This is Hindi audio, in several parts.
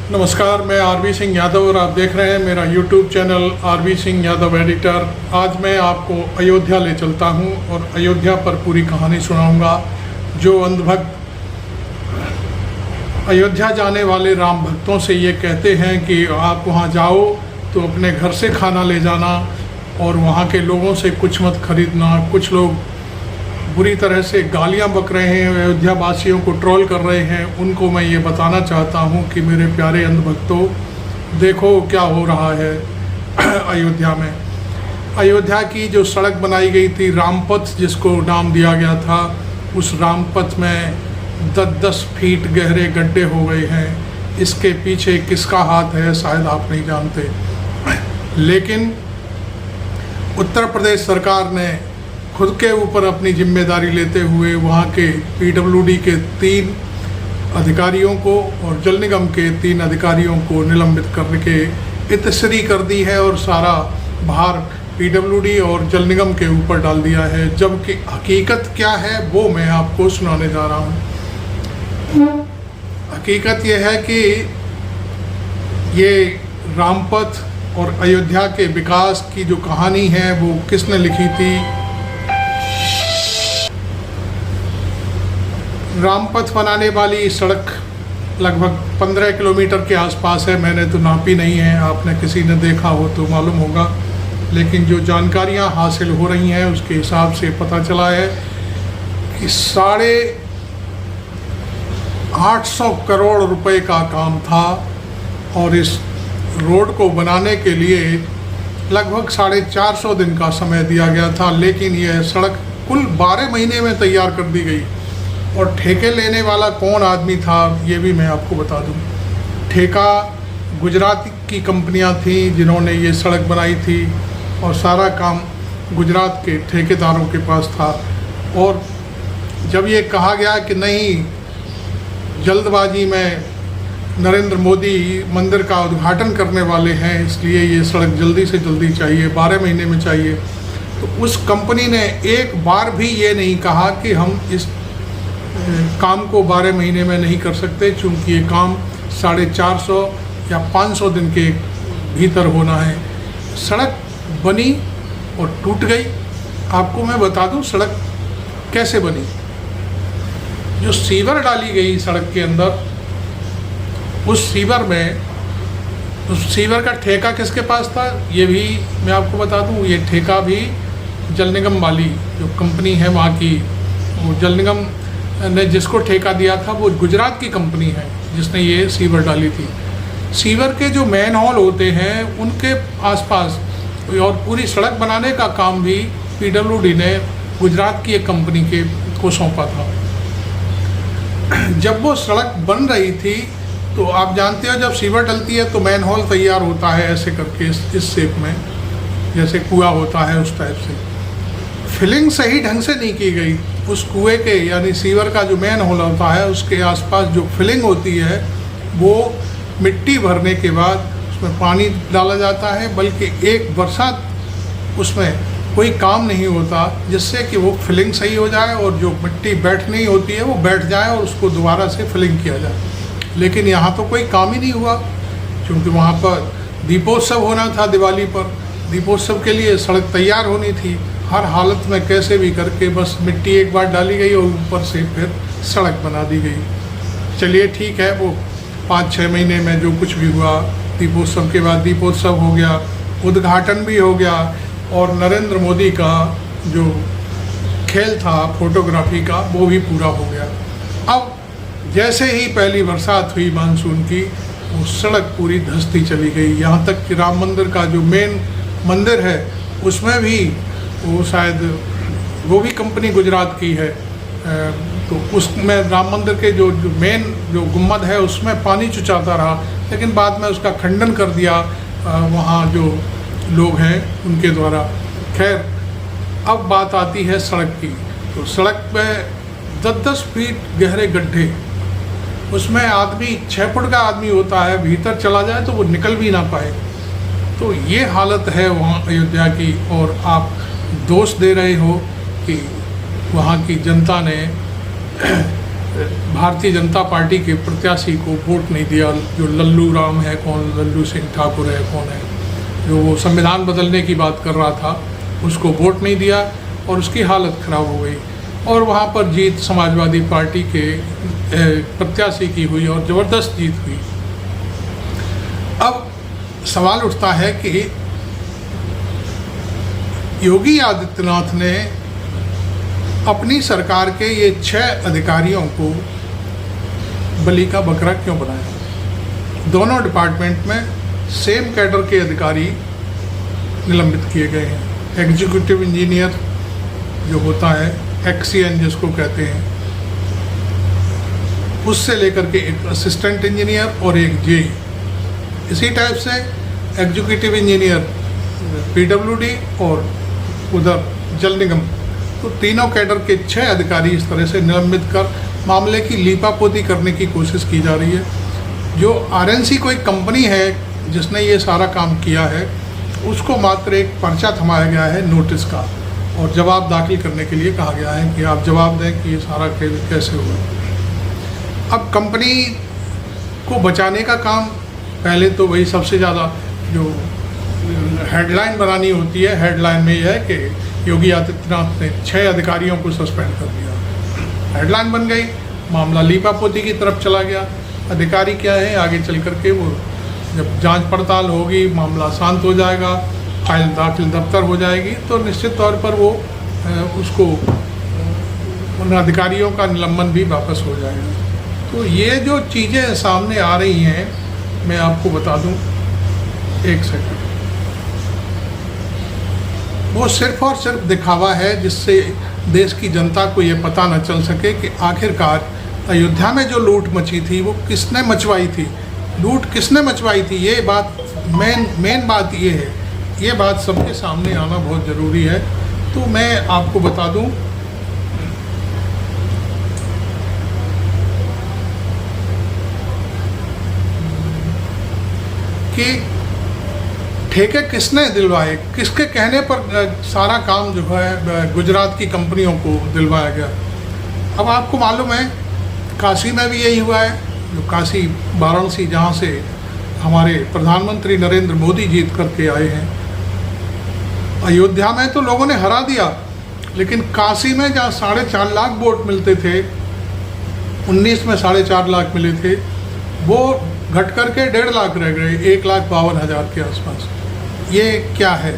नमस्कार, मैं आरबी सिंह यादव और आप देख रहे हैं मेरा YouTube channel RB Singh Yadav editor. आज मैं आपको अयोध्या ले चलता हूं और अयोध्या पर पूरी कहानी सुनाऊंगा। जो अंधभक्त अयोध्या जाने वाले राम भक्तों से ये कहते हैं कि आप वहां जाओ तो अपने घर से खाना ले जाना और वहां के लोगों से कुछ मत खरीदना। कुछ लोग बुरी तरह से गालियां बक रहे हैं, अयोध्या वासियों को ट्रोल कर रहे हैं। उनको मैं ये बताना चाहता हूं कि मेरे प्यारे अंधभक्तों, देखो क्या हो रहा है अयोध्या में। अयोध्या की जो सड़क बनाई गई थी, रामपथ जिसको नाम दिया गया था, उस रामपथ में 10-10 फीट गहरे गड्ढे हो गए हैं। इसके पीछे किसका हाथ है शायद आप नहीं जानते, लेकिन उत्तर प्रदेश सरकार ने खुद के ऊपर अपनी जिम्मेदारी लेते हुए वहाँ के पीडब्ल्यूडी के 3 अधिकारियों को और जल निगम के 3 अधिकारियों को निलंबित करके इतश्री कर दी है और सारा भार पीडब्ल्यूडी और जल निगम के ऊपर डाल दिया है। जबकि हकीकत क्या है वो मैं आपको सुनाने जा रहा हूँ। हकीकत ये है कि ये रामपथ और अयोध्या के विकास की जो कहानी है वो किसने लिखी थी। रामपथ बनाने वाली सड़क लगभग 15 किलोमीटर के आसपास है। मैंने तो नापी नहीं है, आपने किसी ने देखा हो तो मालूम होगा, लेकिन जो जानकारियां हासिल हो रही हैं उसके हिसाब से पता चला है कि 850 करोड़ रुपए का काम था और इस रोड को बनाने के लिए लगभग 450 दिन का समय दिया गया था। लेकिन यह सड़क कुल 12 महीने में तैयार कर दी गई। और ठेके लेने वाला कौन आदमी था ये भी मैं आपको बता दूं। ठेका गुजरात की कंपनियां थी जिन्होंने ये सड़क बनाई थी और सारा काम गुजरात के ठेकेदारों के पास था। और जब ये कहा गया कि नहीं, जल्दबाजी में नरेंद्र मोदी मंदिर का उद्घाटन करने वाले हैं, इसलिए ये सड़क जल्दी से जल्दी चाहिए, 12 महीने में चाहिए, तो उस कंपनी ने एक बार भी ये नहीं कहा कि हम इस काम को 12 महीने में नहीं कर सकते, चूँकि ये काम 450 या 500 दिन के भीतर होना है। सड़क बनी और टूट गई। आपको मैं बता दूं सड़क कैसे बनी। जो सीवर डाली गई सड़क के अंदर, उस सीवर का ठेका किसके पास था ये भी मैं आपको बता दूं। ये ठेका भी जल निगम वाली जो कंपनी है वहाँ की, वो जल निगम ने जिसको ठेका दिया था वो गुजरात की कंपनी है जिसने ये सीवर डाली थी। सीवर के जो मैन होल होते हैं उनके आसपास और पूरी सड़क बनाने का काम भी पीडब्ल्यूडी ने गुजरात की एक कंपनी को सौंपा था। जब वो सड़क बन रही थी तो आप जानते हो जब सीवर डलती है तो मैन होल तैयार होता है ऐसे करके, इस शेप में जैसे कुआं होता है उस टाइप से। फिलिंग सही ढंग से नहीं की गई। उस कुएं के यानी सीवर का जो मेन होल होता है उसके आसपास जो फिलिंग होती है वो मिट्टी भरने के बाद उसमें पानी डाला जाता है, बल्कि एक बरसात उसमें कोई काम नहीं होता जिससे कि वो फिलिंग सही हो जाए और जो मिट्टी बैठनी होती है वो बैठ जाए और उसको दोबारा से फिलिंग किया जाए। लेकिन यहाँ तो कोई काम ही नहीं हुआ, क्योंकि वहाँ पर दीपोत्सव होना था। दिवाली पर दीपोत्सव के लिए सड़क तैयार होनी थी। हर हालत में कैसे भी करके बस मिट्टी एक बार डाली गई और ऊपर से फिर सड़क बना दी गई। चलिए ठीक है, वो 5-6 महीने में जो कुछ भी हुआ, दीपोत्सव के बाद दीपोत्सव हो गया, उद्घाटन भी हो गया और नरेंद्र मोदी का जो खेल था फोटोग्राफी का वो भी पूरा हो गया। अब जैसे ही पहली बरसात हुई मानसून की, वो सड़क पूरी धंसती चली गई। यहाँ तक कि राम मंदिर का जो मेन मंदिर है उसमें भी वो शायद वो भी कंपनी गुजरात की है, तो उसमें राम मंदिर के जो मेन जो गुम्बद है उसमें पानी चुचाता रहा, लेकिन बाद में उसका खंडन कर दिया वहाँ जो लोग हैं उनके द्वारा। खैर, अब बात आती है सड़क की। तो सड़क पे 10-10 फीट गहरे गड्ढे, उसमें आदमी 6 फुट का आदमी होता है, भीतर चला जाए तो वो निकल भी ना पाए। तो ये हालत है वहाँ अयोध्या की, और आप दोष दे रहे हो कि वहाँ की जनता ने भारतीय जनता पार्टी के प्रत्याशी को वोट नहीं दिया। जो लल्लू राम है कौन, लल्लू सिंह ठाकुर है कौन है, जो वो संविधान बदलने की बात कर रहा था, उसको वोट नहीं दिया और उसकी हालत ख़राब हो गई। और वहाँ पर जीत समाजवादी पार्टी के प्रत्याशी की हुई और ज़बरदस्त जीत हुई। अब सवाल उठता है कि योगी आदित्यनाथ ने अपनी सरकार के ये 6 अधिकारियों को बलि का बकरा क्यों बनाया। दोनों डिपार्टमेंट में सेम कैडर के अधिकारी निलंबित किए गए हैं। एग्जीक्यूटिव इंजीनियर जो होता है, एक्सीएन जिसको कहते हैं, उससे लेकर के एक असिस्टेंट इंजीनियर और एक जेई। इसी टाइप से एग्जीक्यूटिव इंजीनियर पीडब्ल्यूडी और उधर जल निगम, तो तीनों कैडर के 6 अधिकारी इस तरह से निलंबित कर मामले की लीपापोती करने की कोशिश की जा रही है। जो आरएनसी कोई कंपनी है जिसने ये सारा काम किया है, उसको मात्र एक पर्चा थमाया गया है नोटिस का और जवाब दाखिल करने के लिए कहा गया है कि आप जवाब दें कि ये सारा खेल कैसे हुआ। अब कंपनी को बचाने का काम, पहले तो वही सबसे ज़्यादा जो हेडलाइन बनानी होती है, हेडलाइन में यह है कि योगी आदित्यनाथ ने 6 अधिकारियों को सस्पेंड कर दिया। हेडलाइन बन गई, मामला लीपापोती की तरफ चला गया। अधिकारी क्या है, आगे चल करके वो जब जांच पड़ताल होगी, मामला शांत हो जाएगा, फाइल दाखिल दफ्तर हो जाएगी, तो निश्चित तौर पर वो उसको उन अधिकारियों का निलंबन भी वापस हो जाएगा। तो ये जो चीज़ें सामने आ रही हैं, मैं आपको बता दूं, एक सेकंड, वो सिर्फ और सिर्फ दिखावा है जिससे देश की जनता को ये पता न चल सके कि आखिरकार अयोध्या में जो लूट मची थी वो किसने मचवाई थी, लूट किसने मचवाई थी। ये बात मेन बात ये है, ये बात सबके सामने आना बहुत ज़रूरी है। तो मैं आपको बता दूं कि ठेके किसने दिलवाए, किसके कहने पर सारा काम जो है गुजरात की कंपनियों को दिलवाया गया। अब आपको मालूम है काशी में भी यही हुआ है, जो काशी वाराणसी जहाँ से हमारे प्रधानमंत्री नरेंद्र मोदी जीत करके आए हैं। अयोध्या में तो लोगों ने हरा दिया, लेकिन काशी में जहाँ 4.5 लाख वोट मिलते थे, 19 में 4.5 लाख मिले थे, वो घट करके 1.5 लाख रह गए, 1,52,000 के आसपास। ये क्या है?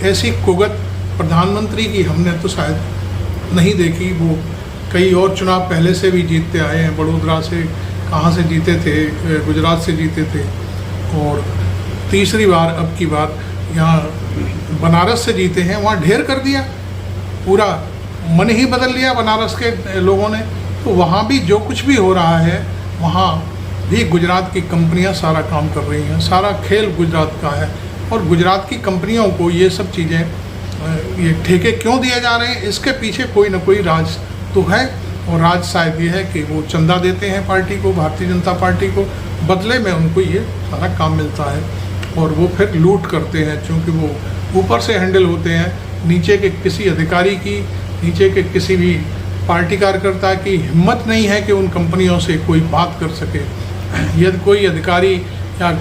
ऐसी कुगत प्रधानमंत्री की हमने तो शायद नहीं देखी। वो कई और चुनाव पहले से भी जीतते आए हैं, बड़ोदरा से कहाँ से जीते थे, गुजरात से जीते थे, और तीसरी बार अब की बार यहाँ बनारस से जीते हैं। वहाँ ढेर कर दिया, पूरा मन ही बदल लिया बनारस के लोगों ने। तो वहाँ भी जो कुछ भी हो रहा है, वहाँ भी गुजरात की कंपनियां सारा काम कर रही हैं, सारा खेल गुजरात का है। और गुजरात की कंपनियों को ये सब चीज़ें, ये ठेके क्यों दिए जा रहे हैं, इसके पीछे कोई ना कोई राज तो है। और राज शायद ये है कि वो चंदा देते हैं पार्टी को, भारतीय जनता पार्टी को, बदले में उनको ये सारा काम मिलता है और वो फिर लूट करते हैं, क्योंकि वो ऊपर से हैंडल होते हैं। नीचे के किसी अधिकारी की, नीचे के किसी भी पार्टी कार्यकर्ता की हिम्मत नहीं है कि उन कंपनियों से कोई बात कर सके। यदि कोई अधिकारी या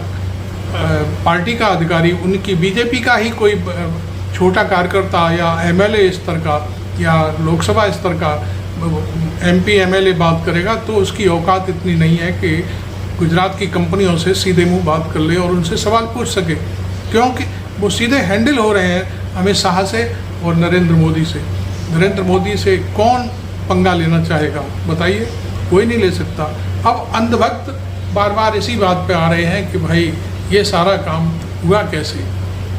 पार्टी का अधिकारी, उनकी बीजेपी का ही कोई छोटा कार्यकर्ता या एमएलए स्तर का या लोकसभा स्तर का एमपी एमएलए बात करेगा, तो उसकी औकात इतनी नहीं है कि गुजरात की कंपनियों से सीधे मुंह बात कर ले और उनसे सवाल पूछ सके, क्योंकि वो सीधे हैंडल हो रहे हैं अमित शाह से और नरेंद्र मोदी से। नरेंद्र मोदी से कौन पंगा लेना चाहेगा, बताइए? कोई नहीं ले सकता। अब अंधभक्त बार बार इसी बात पे आ रहे हैं कि भाई ये सारा काम हुआ कैसे,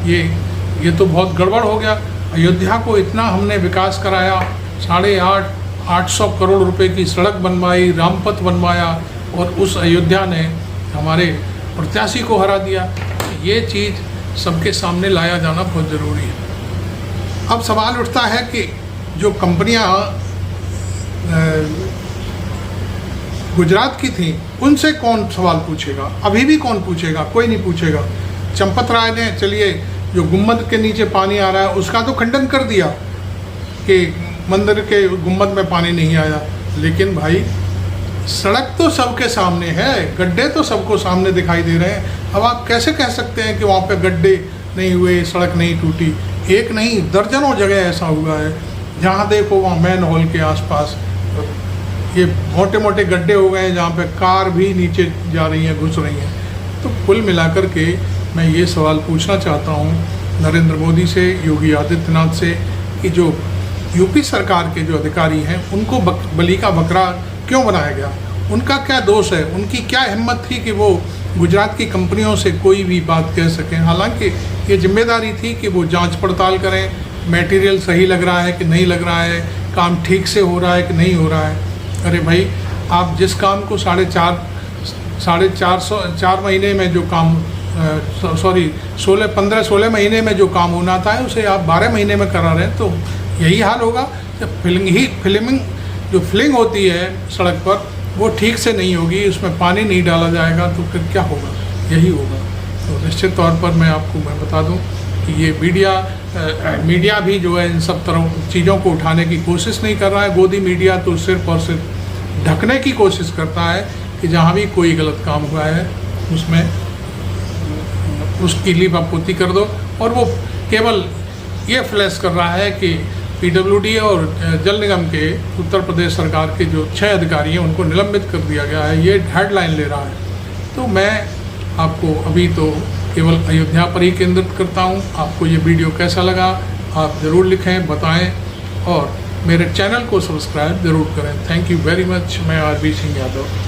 ये तो बहुत गड़बड़ हो गया। अयोध्या को इतना हमने विकास कराया, 850 करोड़ रुपए की सड़क बनवाई, रामपथ बनवाया, और उस अयोध्या ने हमारे प्रत्याशी को हरा दिया। ये चीज़ सबके सामने लाया जाना बहुत ज़रूरी है। अब सवाल उठता है कि जो कंपनियां गुजरात की थी, उनसे कौन सवाल पूछेगा? अभी भी कौन पूछेगा? कोई नहीं पूछेगा। चंपत राय ने, चलिए, जो गुम्बद के नीचे पानी आ रहा है उसका तो खंडन कर दिया कि मंदिर के गुम्बद में पानी नहीं आया, लेकिन भाई सड़क तो सबके सामने है, गड्ढे तो सबको सामने दिखाई दे रहे हैं। अब आप कैसे कह सकते हैं कि वहाँ पे गड्ढे नहीं हुए, सड़क नहीं टूटी? एक नहीं दर्जनों जगह ऐसा हुआ है, जहाँ देखो वहाँ मैन होल के आसपास ये मोटे मोटे गड्ढे हो गए हैं, जहाँ पे कार भी नीचे जा रही हैं, घुस रही हैं। तो कुल मिलाकर के मैं ये सवाल पूछना चाहता हूँ नरेंद्र मोदी से, योगी आदित्यनाथ से, कि जो यूपी सरकार के जो अधिकारी हैं उनको बलि का बकरा क्यों बनाया गया? उनका क्या दोष है? उनकी क्या हिम्मत थी कि वो गुजरात की कंपनियों से कोई भी बात कह सकें? हालांकि ये जिम्मेदारी थी कि वो जांच पड़ताल करें, मटेरियल सही लग रहा है कि नहीं लग रहा है, काम ठीक से हो रहा है कि नहीं हो रहा है। अरे भाई, आप जिस काम को 4 महीने में जो काम 16 महीने में जो काम होना था उसे आप 12 महीने में करा रहे हैं, तो यही हाल होगा। जब फिलिंग होती है सड़क पर, वो ठीक से नहीं होगी, उसमें पानी नहीं डाला जाएगा, तो फिर क्या होगा? यही होगा। तो निश्चित तौर पर मैं बता दूं कि ये मीडिया भी जो है इन सब तरह चीज़ों को उठाने की कोशिश नहीं कर रहा है। गोदी मीडिया तो सिर्फ और सिर्फ ढकने की कोशिश करता है कि जहाँ भी कोई गलत काम हुआ है उसमें उसकी लीपापोती कर दो, और वो केवल ये फ्लैश कर रहा है कि पीडब्ल्यूडी और जल निगम के उत्तर प्रदेश सरकार के जो 6 अधिकारी हैं उनको निलंबित कर दिया गया है, ये हेडलाइन ले रहा है। तो मैं आपको अभी तो केवल अयोध्या पर ही केंद्रित करता हूँ। आपको ये वीडियो कैसा लगा आप ज़रूर लिखें, बताएं, और मेरे चैनल को सब्सक्राइब ज़रूर करें। Thank you very much. मैं आरबी सिंह यादव।